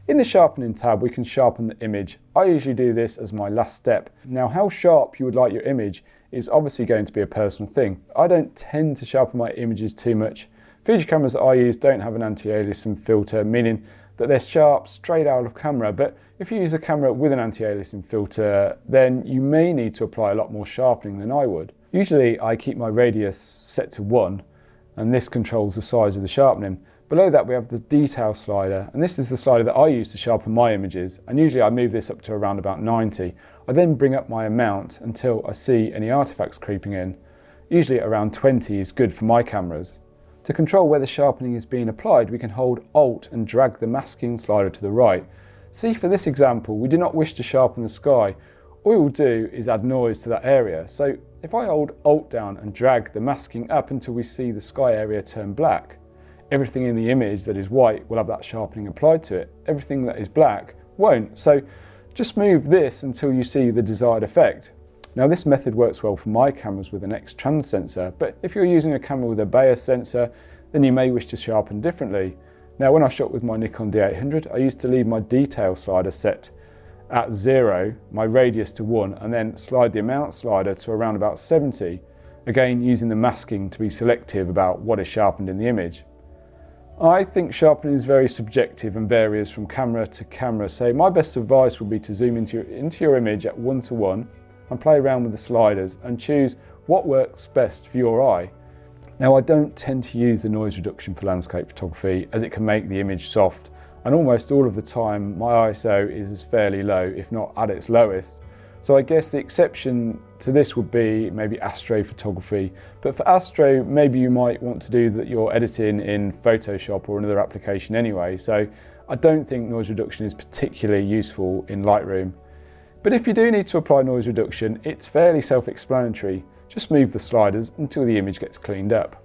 In the sharpening tab, we can sharpen the image. I usually do this as my last step. Now, how sharp you would like your image is obviously going to be a personal thing. I don't tend to sharpen my images too much. Fuji cameras that I use don't have an anti-aliasing filter, meaning that they're sharp straight out of camera. But if you use a camera with an anti-aliasing filter, then you may need to apply a lot more sharpening than I would. Usually I keep my radius set to 1, and this controls the size of the sharpening. Below that we have the detail slider, and this is the slider that I use to sharpen my images, and usually I move this up to around about 90. I then bring up my amount until I see any artifacts creeping in. Usually around 20 is good for my cameras. To control where the sharpening is being applied, we can hold Alt and drag the masking slider to the right. See, for this example, we do not wish to sharpen the sky. All we will do is add noise to that area. So if I hold Alt down and drag the masking up until we see the sky area turn black, everything in the image that is white will have that sharpening applied to it. Everything that is black won't. So just move this until you see the desired effect. Now, this method works well for my cameras with an X-trans sensor, but if you're using a camera with a Bayer sensor, then you may wish to sharpen differently. Now, when I shot with my Nikon D800, I used to leave my detail slider set at 0, my radius to 1, and then slide the amount slider to around about 70, again using the masking to be selective about what is sharpened in the image. I think sharpening is very subjective and varies from camera to camera, so my best advice would be to zoom into your image at 1:1 and play around with the sliders and choose what works best for your eye. Now, I don't tend to use the noise reduction for landscape photography as it can make the image soft, and almost all of the time my ISO is fairly low, if not at its lowest. So I guess the exception to this would be maybe astrophotography. But for astro, maybe you might want to do that you're editing in Photoshop or another application anyway. So I don't think noise reduction is particularly useful in Lightroom. But if you do need to apply noise reduction, it's fairly self-explanatory. Just move the sliders until the image gets cleaned up.